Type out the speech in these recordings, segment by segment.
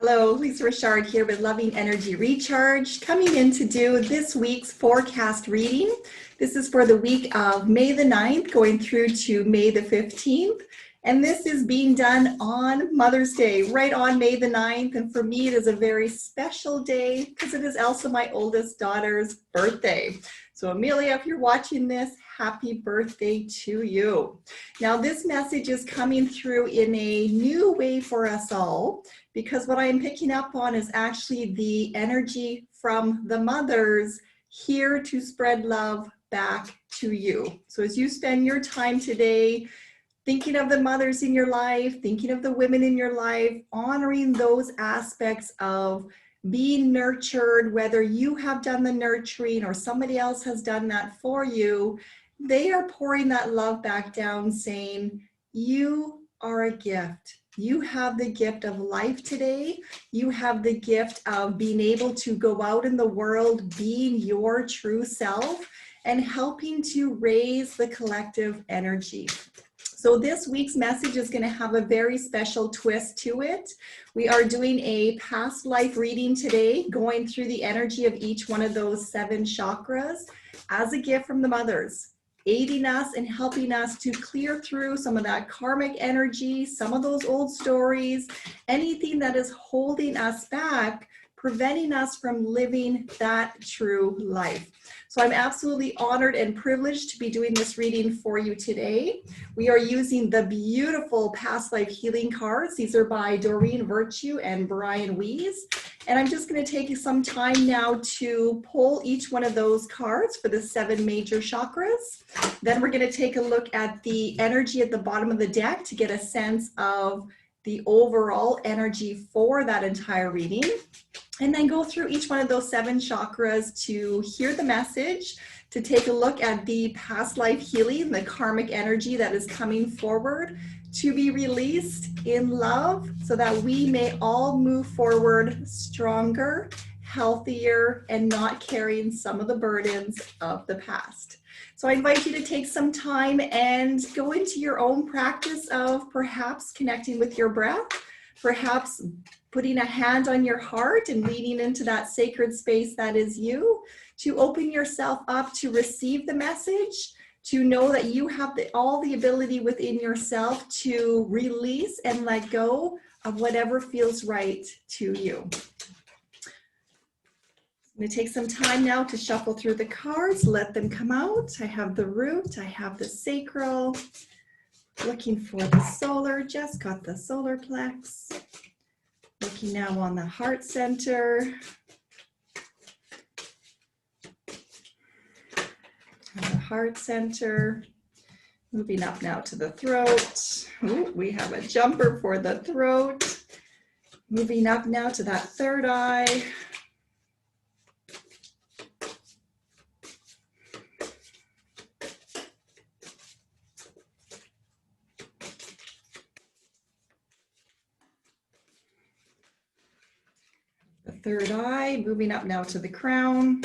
Hello, Lisa Richard here with Loving Energy Recharge, coming in to do this week's forecast reading. This is for the week of May the 9th going through to May the 15th. And this is being done on Mother's Day, right on May the 9th. And for me, it is a very special day because it is also my oldest daughter's birthday. So Amelia, if you're watching this, happy birthday to you. Now, this message is coming through in a new way for us all, because what I am picking up on is actually the energy from the mothers here to spread love back to you. So as you spend your time today thinking of the mothers in your life, thinking of the women in your life, honoring those aspects of being nurtured, whether you have done the nurturing or somebody else has done that for you, they are pouring that love back down, saying, you are a gift. You have the gift of life today. You have the gift of being able to go out in the world, being your true self and helping to raise the collective energy. So this week's message is going to have a very special twist to it. We are doing a past life reading today, going through the energy of each one of those 7 chakras as a gift from the mothers, aiding us and helping us to clear through some of that karmic energy, some of those old stories, anything that is holding us back, preventing us from living that true life. So I'm absolutely honored and privileged to be doing this reading for you today. We are using the beautiful past life healing cards. These are by Doreen Virtue and Brian Weiss. And I'm just going to take some time now to pull each one of those cards for the 7 major chakras. Then we're going to take a look at the energy at the bottom of the deck to get a sense of the overall energy for that entire reading. And then go through each one of those 7 chakras to hear the message, to take a look at the past life healing, the karmic energy that is coming forward to be released in love so that we may all move forward stronger, healthier, and not carrying some of the burdens of the past. So I invite you to take some time and go into your own practice of perhaps connecting with your breath, perhaps putting a hand on your heart and leaning into that sacred space that is you, to open yourself up to receive the message, to know that you have all the ability within yourself to release and let go of whatever feels right to you. I'm going to take some time now to shuffle through the cards, let them come out. I have the root, I have the sacral, looking for the solar, just got the solar plex. Looking now on the heart center. The heart center. Moving up now to the throat. Ooh, we have a jumper for the throat. Moving up now to that third eye. Third eye, moving up now to the crown.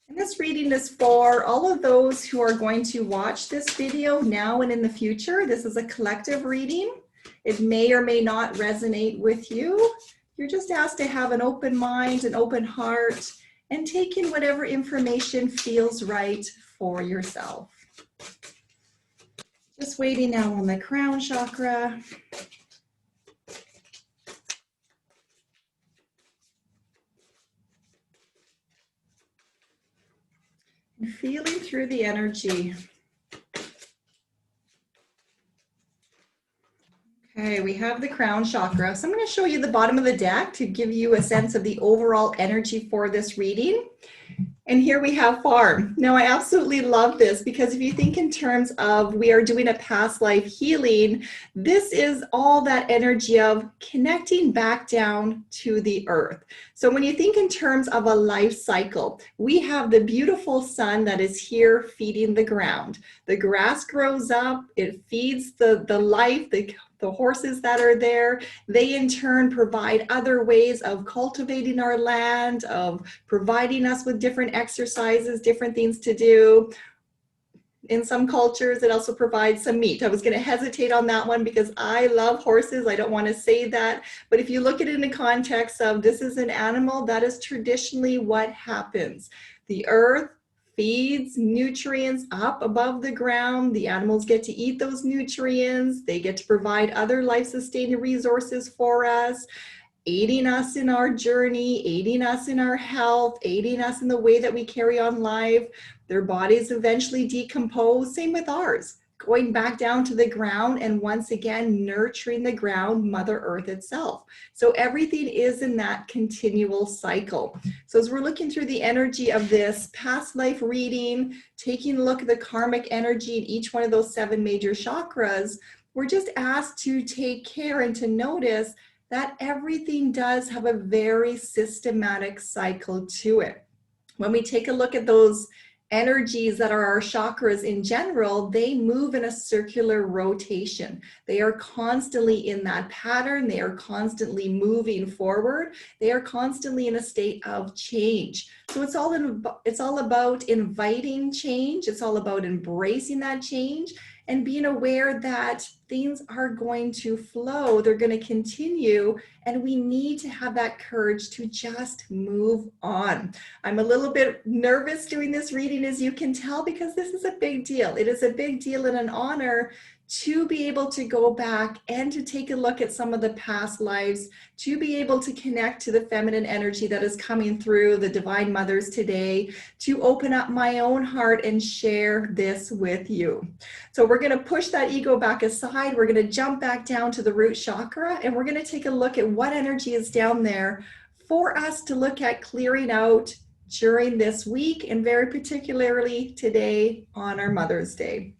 And this reading is for all of those who are going to watch this video now and in the future. This is a collective reading. It may or may not resonate with you. You're just asked to have an open mind, an open heart, and take in whatever information feels right for yourself. Just waiting now on the crown chakra. And feeling through the energy. Okay, we have the crown chakra. So I'm going to show you the bottom of the deck to give you a sense of the overall energy for this reading. And here we have farm. Now I absolutely love this because if you think in terms of we are doing a past life healing, this is all that energy of connecting back down to the earth. So when you think in terms of a life cycle, we have the beautiful sun that is here feeding the ground. The grass grows up, it feeds the life, the horses that are there. They in turn provide other ways of cultivating our land, of providing us with different exercises, different things to do. In some cultures, it also provides some meat. I was going to hesitate on that one because I love horses. I don't want to say that. But if you look at it in the context of this is an animal, that is traditionally what happens. The earth feeds nutrients up above the ground. The animals get to eat those nutrients. They get to provide other life-sustaining resources for us, aiding us in our journey, aiding us in our health, aiding us in the way that we carry on life. Their bodies eventually decompose, same with ours, going back down to the ground and once again nurturing the ground, Mother Earth itself. So everything is in that continual cycle. So as we're looking through the energy of this past life reading, taking a look at the karmic energy in each one of those 7 major chakras, we're just asked to take care and to notice that everything does have a very systematic cycle to it. When we take a look at those energies that are our chakras in general, they move in a circular rotation. They are constantly in that pattern. They are constantly moving forward. They are constantly in a state of change. So it's all about inviting change. It's all about embracing that change and being aware that things are going to flow. They're going to continue, and we need to have that courage to just move on. I'm a little bit nervous doing this reading, as you can tell, because this is a big deal. It is a big deal and an honor to be able to go back and to take a look at some of the past lives, to be able to connect to the feminine energy that is coming through the Divine Mothers today, to open up my own heart and share this with you. So we're going to push that ego back aside. We're going to jump back down to the root chakra, and we're going to take a look at what energy is down there for us to look at clearing out during this week, and very particularly today on our Mother's Day.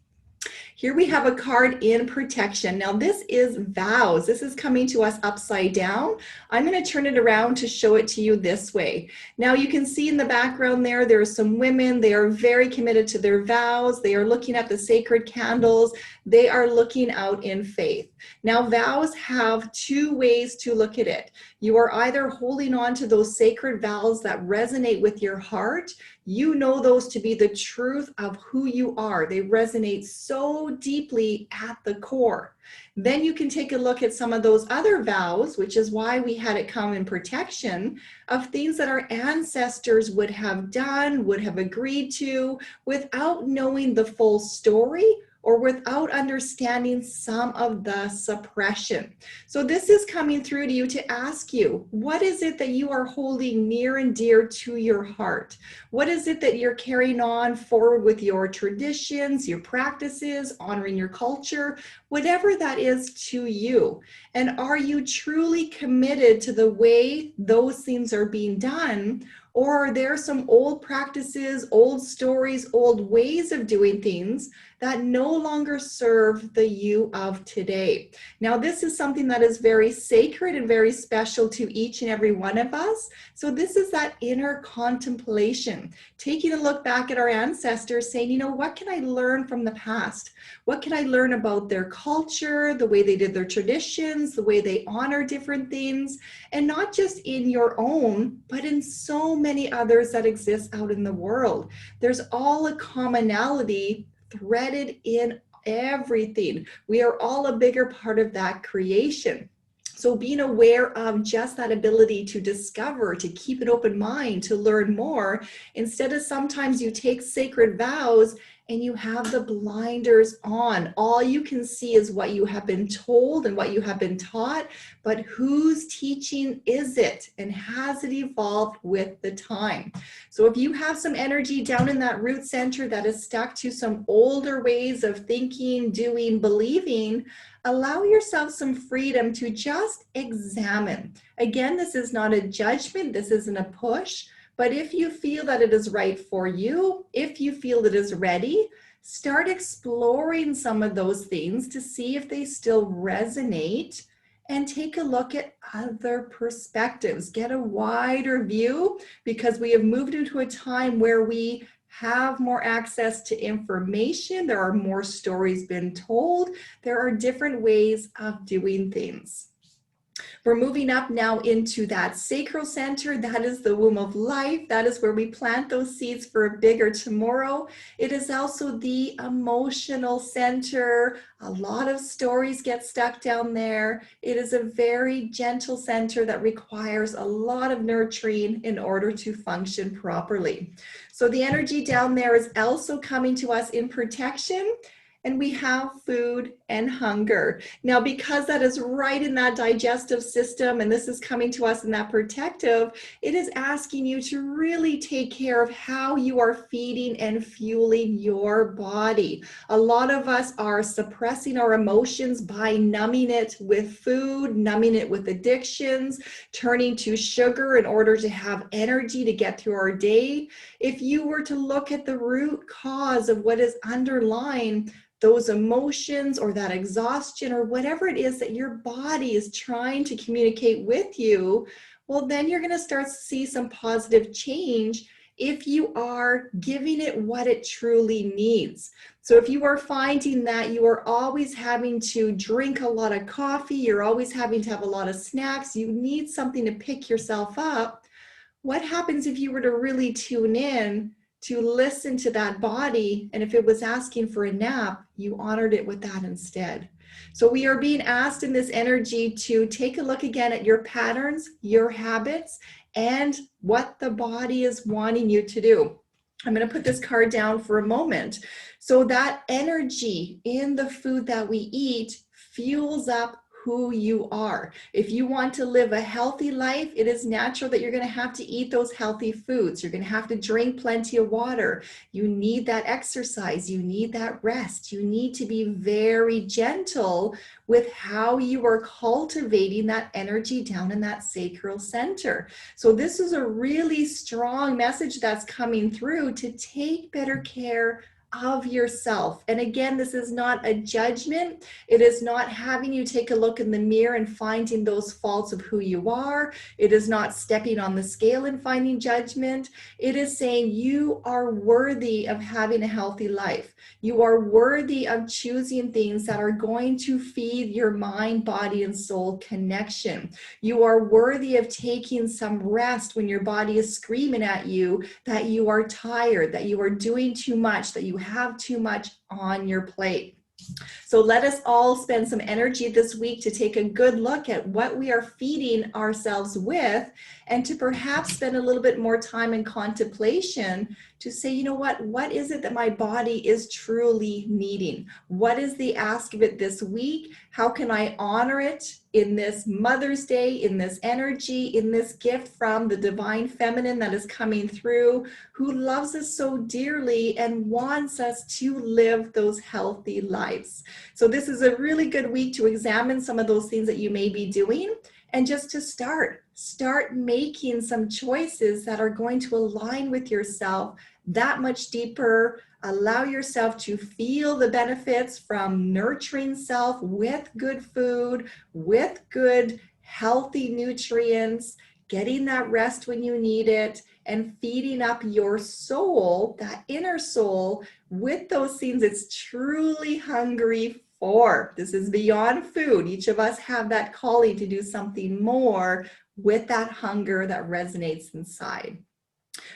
Here we have a card in protection. Now this is vows. This is coming to us upside down. I'm going to turn it around to show it to you this way. Now you can see in the background there are some women. They are very committed to their vows. They are looking at the sacred candles. They are looking out in faith. Now vows have 2 ways to look at it. You are either holding on to those sacred vows that resonate with your heart. You know those to be the truth of who you are. They resonate so deeply at the core. Then you can take a look at some of those other vows, which is why we had it come in protection, of things that our ancestors would have done, would have agreed to, without knowing the full story or without understanding some of the suppression. So this is coming through to you to ask you, what is it that you are holding near and dear to your heart? What is it that you're carrying on forward with your traditions, your practices, honoring your culture, whatever that is to you? And are you truly committed to the way those things are being done? Or are there some old practices, old stories, old ways of doing things that no longer serve the you of today? Now, this is something that is very sacred and very special to each and every one of us. So this is that inner contemplation, taking a look back at our ancestors, saying, you know, what can I learn from the past? What can I learn about their culture, the way they did their traditions, the way they honor different things, and not just in your own, but in so many others that exist out in the world. There's all a commonality threaded in everything. We are all a bigger part of that creation. So being aware of just that ability to discover, to keep an open mind, to learn more, instead of sometimes you take sacred vows and you have the blinders on. All you can see is what you have been told and what you have been taught, but whose teaching is it? And has it evolved with the time? So if you have some energy down in that root center that is stuck to some older ways of thinking, doing, believing, allow yourself some freedom to just examine. Again, this is not a judgment. This isn't a push. But if you feel that it is right for you, if you feel it is ready, start exploring some of those things to see if they still resonate, and take a look at other perspectives. Get a wider view, because we have moved into a time where we have more access to information. There are more stories being told. There are different ways of doing things. We're moving up now into that sacral center. That is the womb of life. That is where we plant those seeds for a bigger tomorrow. It is also the emotional center. A lot of stories get stuck down there. It is a very gentle center that requires a lot of nurturing in order to function properly. So the energy down there is also coming to us in protection. And we have food and hunger. Now, because that is right in that digestive system, and this is coming to us in that protective, it is asking you to really take care of how you are feeding and fueling your body. A lot of us are suppressing our emotions by numbing it with food, numbing it with addictions, turning to sugar in order to have energy to get through our day. If you were to look at the root cause of what is underlying those emotions or that exhaustion or whatever it is that your body is trying to communicate with you, well, then you're going to start to see some positive change if you are giving it what it truly needs. So if you are finding that you are always having to drink a lot of coffee, you're always having to have a lot of snacks, you need something to pick yourself up, what happens if you were to really tune in to listen to that body, and if it was asking for a nap, you honored it with that instead? So we are being asked in this energy to take a look again at your patterns, your habits, and what the body is wanting you to do. I'm going to put this card down for a moment. So that energy in the food that we eat fuels up who you are. If you want to live a healthy life, it is natural that you're going to have to eat those healthy foods. You're going to have to drink plenty of water. You need that exercise. You need that rest. You need to be very gentle with how you are cultivating that energy down in that sacral center. So this is a really strong message that's coming through to take better care of yourself. And again, this is not a judgment. It is not having you take a look in the mirror and finding those faults of who you are. It is not stepping on the scale and finding judgment. It is saying you are worthy of having a healthy life. You are worthy of choosing things that are going to feed your mind, body, and soul connection. You are worthy of taking some rest when your body is screaming at you that you are tired, that you are doing too much, that you have too much on your plate. So let us all spend some energy this week to take a good look at what we are feeding ourselves with, and to perhaps spend a little bit more time in contemplation to say, you know what is it that my body is truly needing? What is the ask of it this week? How can I honor it in this Mother's Day, in this energy, in this gift from the divine feminine that is coming through, who loves us so dearly and wants us to live those healthy lives? So this is a really good week to examine some of those things that you may be doing, and just to start making some choices that are going to align with yourself that much deeper. Allow yourself to feel the benefits from nurturing self with good food, with good healthy nutrients, getting that rest when you need it, and feeding up your soul, that inner soul, with those things it's truly hungry for. This is beyond food. Each of us have that calling to do something more with that hunger that resonates inside.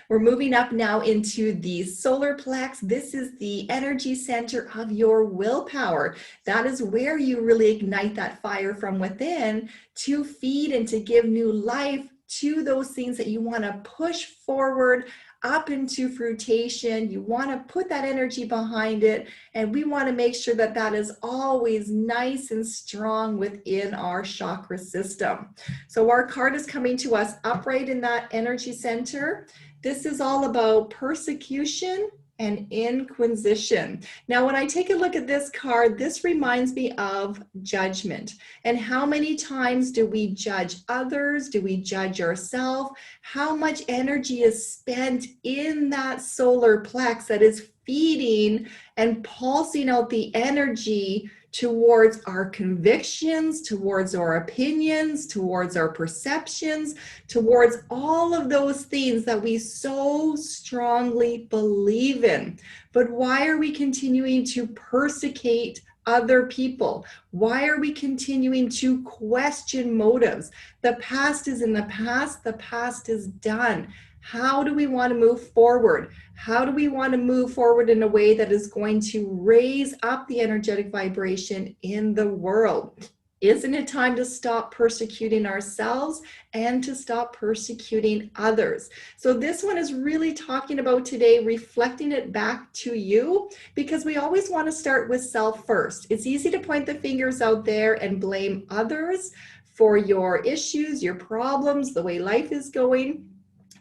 We're moving up now into the solar plex. This is the energy center of your willpower. That is where you really ignite that fire from within to feed and to give new life to those things that you want to push forward up into fruition. You want to put that energy behind it, and we want to make sure that that is always nice and strong within our chakra system. So our card is coming to us upright in that energy center. This is all about persecution and inquisition. Now, when I take a look at this card, this reminds me of judgment. And how many times do we judge others? Do we judge ourselves? How much energy is spent in that solar plex that is feeding and pulsing out the energy towards our convictions, towards our opinions, towards our perceptions, towards all of those things that we so strongly believe in. But why are we continuing to persecute other people? Why are we continuing to question motives? The past is in the past is done. How do we want to move forward? How do we want to move forward in a way that is going to raise up the energetic vibration in the world? Isn't it time to stop persecuting ourselves and to stop persecuting others? So this one is really talking about today, reflecting it back to you, because we always want to start with self first. It's easy to point the fingers out there and blame others for your issues, your problems, the way life is going.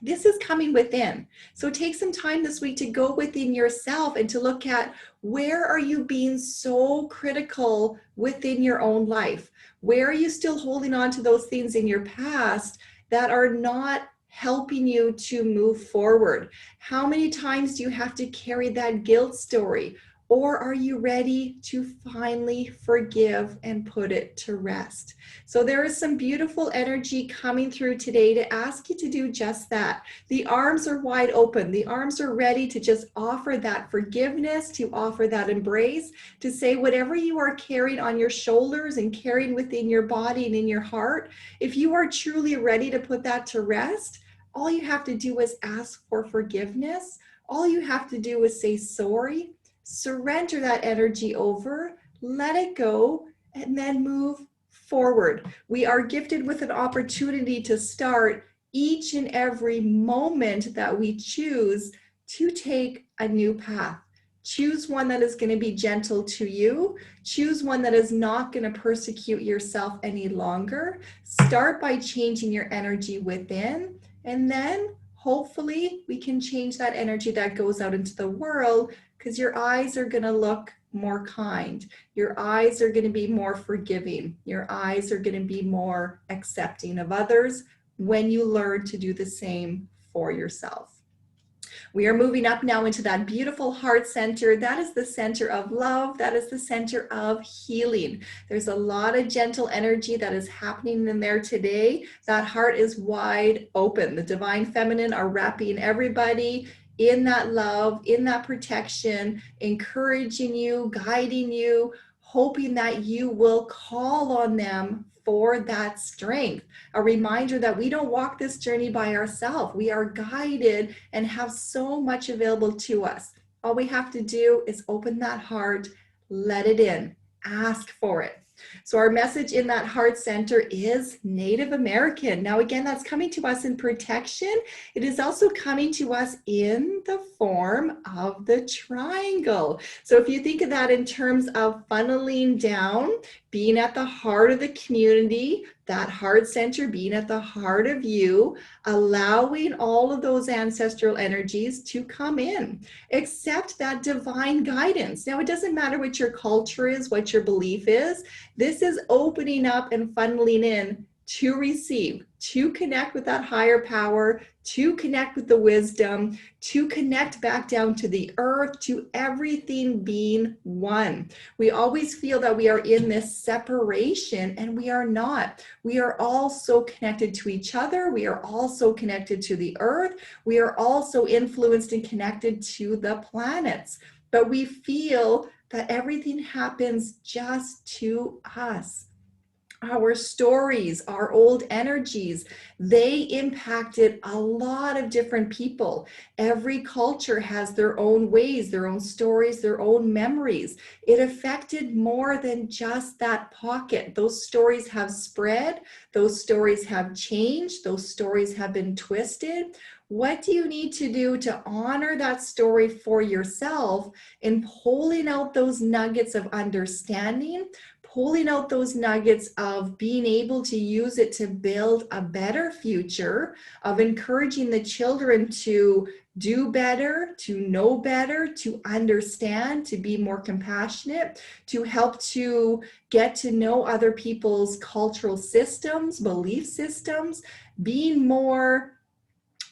This is coming within. So take some time this week to go within yourself and to look at, where are you being so critical within your own life? Where are you still holding on to those things in your past that are not helping you to move forward? How many times do you have to carry that guilt story? Or are you ready to finally forgive and put it to rest? So there is some beautiful energy coming through today to ask you to do just that. The arms are wide open. The arms are ready to just offer that forgiveness, to offer that embrace, to say whatever you are carrying on your shoulders and carrying within your body and in your heart, if you are truly ready to put that to rest, all you have to do is ask for forgiveness. All you have to do is say sorry. Surrender that energy over, let it go, and then move forward. We are gifted with an opportunity to start each and every moment that we choose to take a new path. Choose one that is going to be gentle to you. Choose one that is not going to persecute yourself any longer. Start by changing your energy within, and then hopefully we can change that energy that goes out into the world, because your eyes are going to look more kind. Your eyes are going to be more forgiving. Your eyes are going to be more accepting of others when you learn to do the same for yourself. We are moving up now into that beautiful heart center. That is the center of love. That is the center of healing. There's a lot of gentle energy that is happening in there today. That heart is wide open. The divine feminine are wrapping everybody in that love, in that protection, encouraging you, guiding you, hoping that you will call on them for that strength. A reminder that we don't walk this journey by ourselves. We are guided and have so much available to us. All we have to do is open that heart, let it in, ask for it. So our message in that heart center is Native American. Now, again, that's coming to us in protection. It is also coming to us in the form of the triangle. So if you think of that in terms of funneling down, being at the heart of the community, that heart center being at the heart of you, allowing all of those ancestral energies to come in. Accept that divine guidance. Now, it doesn't matter what your culture is, what your belief is. This is opening up and funneling in to receive, to connect with that higher power, to connect with the wisdom, to connect back down to the earth, to everything being one. We always feel that we are in this separation, and we are not. We are all so connected to each other. We are also connected to the earth. We are also influenced and connected to the planets. But we feel that everything happens just to us. Our stories, our old energies, they impacted a lot of different people. Every culture has their own ways, their own stories, their own memories. It affected more than just that pocket. Those stories have spread. Those stories have changed. Those stories have been twisted. What do you need to do to honor that story for yourself in pulling out those nuggets of understanding, pulling out those nuggets of being able to use it to build a better future, of encouraging the children to do better, to know better, to understand, to be more compassionate, to help to get to know other people's cultural systems, belief systems, being more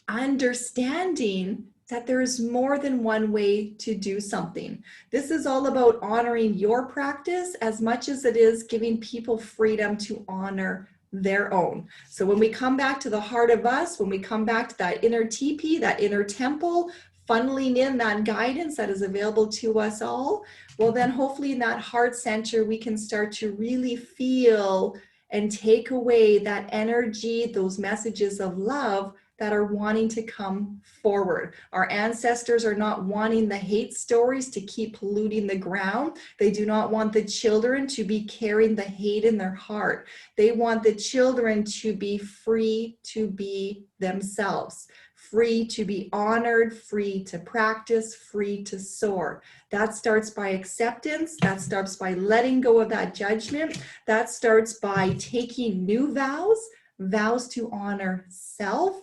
understanding that there's more than one way to do something. This is all about honoring your practice as much as it is giving people freedom to honor their own. So when we come back to the heart of us, when we come back to that inner teepee, that inner temple, funneling in that guidance that is available to us all, well, then hopefully in that heart center, we can start to really feel and take away that energy, those messages of love that are wanting to come forward. Our ancestors are not wanting the hate stories to keep polluting the ground. They do not want the children to be carrying the hate in their heart. They want the children to be free to be themselves, free to be honored, free to practice, free to soar. That starts by acceptance. That starts by letting go of that judgment. That starts by taking new vows, vows to honor self,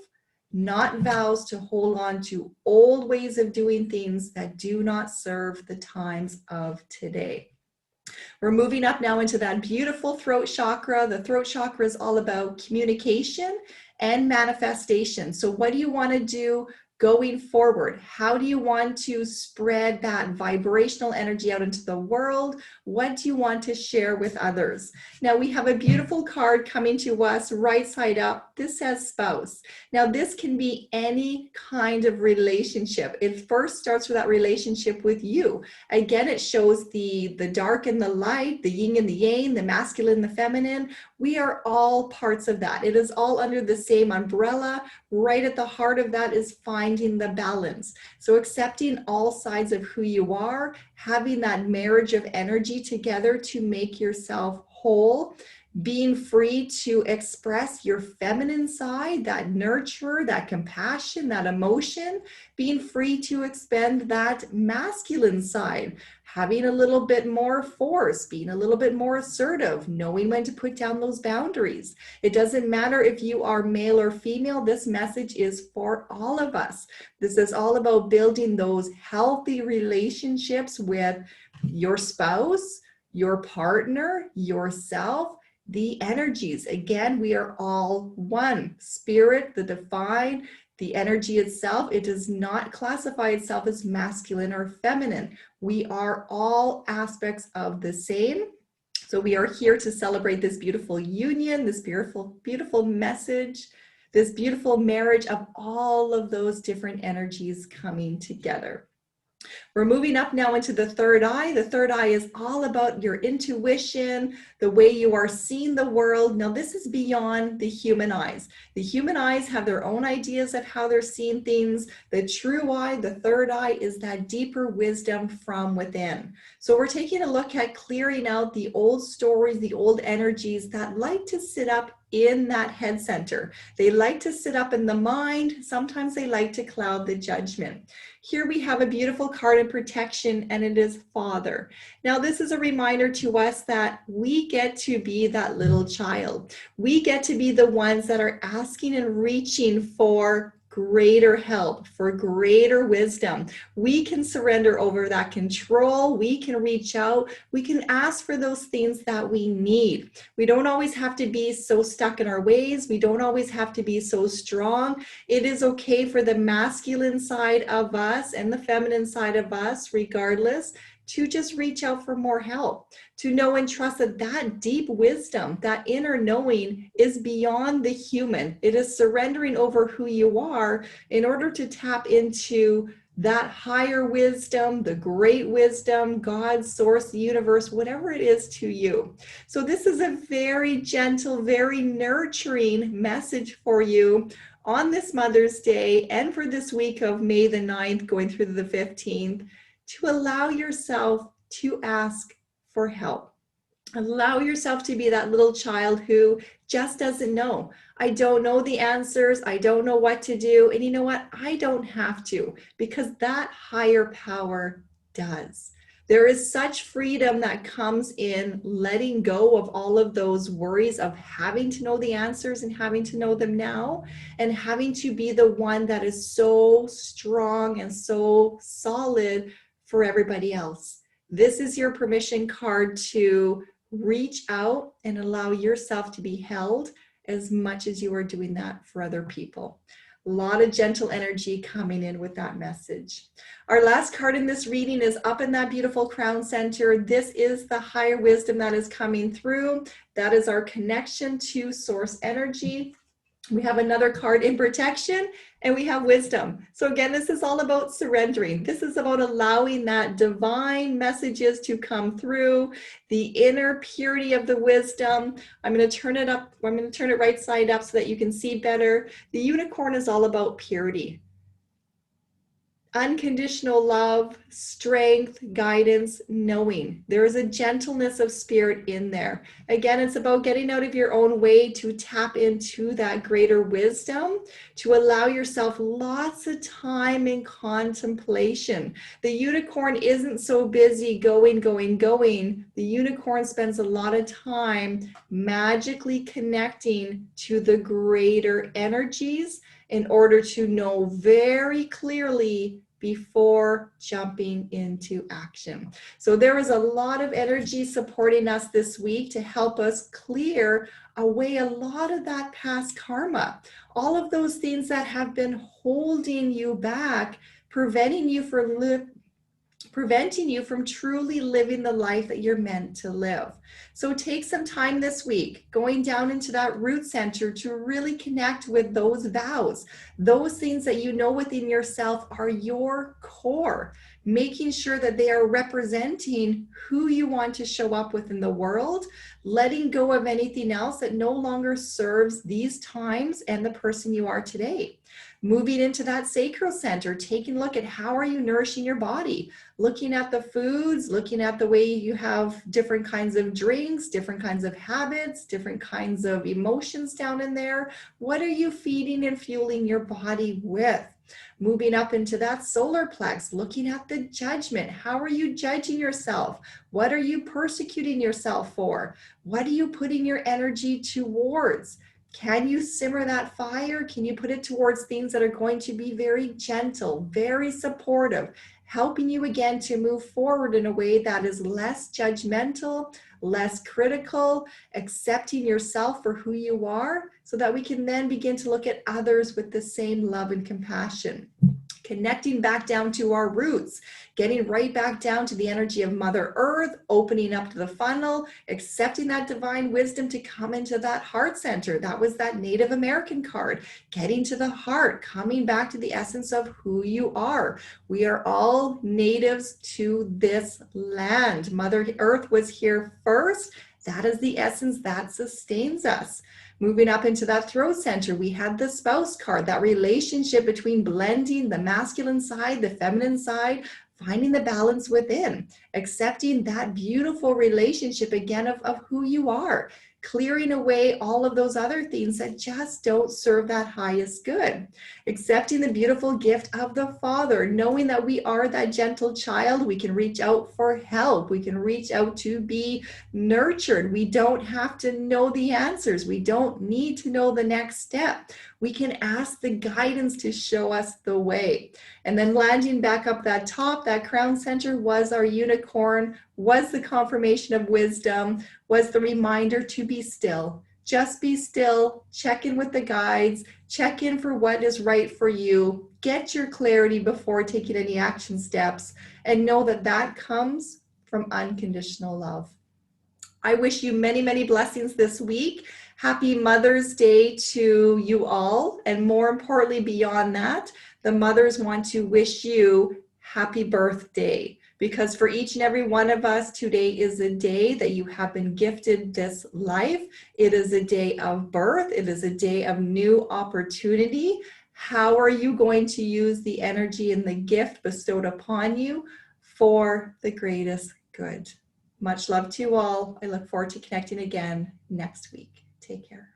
not vows to hold on to old ways of doing things that do not serve the times of today. We're moving up now into that beautiful throat chakra. The throat chakra is all about communication and manifestation. So what do you want to do going forward? How do you want to spread that vibrational energy out into the world? What do you want to share with others? Now we have a beautiful card coming to us right side up. This says spouse. Now this can be any kind of relationship. It first starts with that relationship with you. Again, it shows the dark and the light, the yin and the yang, the masculine and the feminine. We are all parts of that. It is all under the same umbrella. Right at the heart of that is finding the balance. So accepting all sides of who you are, having that marriage of energy together to make yourself whole, being free to express your feminine side, that nurturer, that compassion, that emotion, being free to expend that masculine side, having a little bit more force, being a little bit more assertive, knowing when to put down those boundaries. It doesn't matter if you are male or female, this message is for all of us. This is all about building those healthy relationships with your spouse, your partner, yourself, the energies. Again, we are all one. Spirit, the divine, the energy itself, it does not classify itself as masculine or feminine. We are all aspects of the same. So we are here to celebrate this beautiful union, this beautiful, beautiful message, this beautiful marriage of all of those different energies coming together. We're moving up now into the third eye. The third eye is all about your intuition, the way you are seeing the world. Now, this is beyond the human eyes. The human eyes have their own ideas of how they're seeing things. The true eye, the third eye, is that deeper wisdom from within. So we're taking a look at clearing out the old stories, the old energies that like to sit up in that head center. They like to sit up in the mind. Sometimes they like to cloud the judgment. Here we have a beautiful card of protection, and it is Father. Now, this is a reminder to us that we get to be that little child. We get to be the ones that are asking and reaching for greater help, for greater wisdom. We can surrender over that control. We can reach out. We can ask for those things that we need. We don't always have to be so stuck in our ways. We don't always have to be so strong. It is okay for the masculine side of us and the feminine side of us, regardless, to just reach out for more help, to know and trust that that deep wisdom, that inner knowing is beyond the human. It is surrendering over who you are in order to tap into that higher wisdom, the great wisdom, God, source, the universe, whatever it is to you. So this is a very gentle, very nurturing message for you on this Mother's Day and for this week of May the 9th going through the 15th. To allow yourself to ask for help. Allow yourself to be that little child who just doesn't know. I don't know the answers. I don't know what to do. And you know what? I don't have to, because that higher power does. There is such freedom that comes in letting go of all of those worries of having to know the answers and having to know them now, and having to be the one that is so strong and so solid for everybody else. This is your permission card to reach out and allow yourself to be held as much as you are doing that for other people. A lot of gentle energy coming in with that message. Our last card in this reading is up in that beautiful crown center. This is the higher wisdom that is coming through. That is our connection to source energy. We have another card in protection, and we have wisdom. So again, this is all about surrendering. This is about allowing that divine messages to come through, the inner purity of the wisdom. I'm going to turn it up. I'm going to turn it right side up so that you can see better. The unicorn is all about purity. Unconditional love, strength, guidance, knowing. There is a gentleness of spirit in there. Again, it's about getting out of your own way to tap into that greater wisdom, to allow yourself lots of time in contemplation. The unicorn isn't so busy going. The unicorn spends a lot of time magically connecting to the greater energies in order to know very clearly before jumping into action. So there is a lot of energy supporting us this week to help us clear away a lot of that past karma, all of those things that have been holding you back, preventing you from truly living the life that you're meant to live. So take some time this week going down into that root center to really connect with those vows, those things that you know within yourself are your core, making sure that they are representing who you want to show up with in the world, letting go of anything else that no longer serves these times and the person you are today. Moving into that sacral center, taking a look at how are you nourishing your body, looking at the foods, looking at the way you have different kinds of drinks, different kinds of habits, different kinds of emotions down in there. What are you feeding and fueling your body with? Moving up into that solar plex, looking at the judgment. How are you judging yourself? What are you persecuting yourself for? What are you putting your energy towards? Can you simmer that fire? Can you put it towards things that are going to be very gentle, very supportive, helping you again to move forward in a way that is less judgmental, less critical, accepting yourself for who you are, so that we can then begin to look at others with the same love and compassion. Connecting back down to our roots, getting right back down to the energy of Mother Earth, opening up to the funnel, accepting that divine wisdom to come into that heart center. That was that Native American card, getting to the heart, coming back to the essence of who you are. We are all natives to this land. Mother Earth was here first. That is the essence that sustains us. Moving up into that throat center, we had the spouse card, that relationship between blending the masculine side, the feminine side, finding the balance within, accepting that beautiful relationship again of who you are, clearing away all of those other things that just don't serve that highest good, accepting the beautiful gift of the Father, knowing that we are that gentle child. We can reach out for help. We can reach out to be nurtured. We don't have to know the answers. We don't need to know the next step. We can ask the guidance to show us the way. And then landing back up that top, that crown center was our unicorn, was the confirmation of wisdom, was the reminder to be still. Just be still, check in with the guides, check in for what is right for you, get your clarity before taking any action steps, and know that that comes from unconditional love. I wish you many, many blessings this week. Happy Mother's Day to you all. And more importantly, beyond that, the mothers want to wish you happy birthday, because for each and every one of us, today is a day that you have been gifted this life. It is a day of birth. It is a day of new opportunity. How are you going to use the energy and the gift bestowed upon you for the greatest good? Much love to you all. I look forward to connecting again next week. Take care.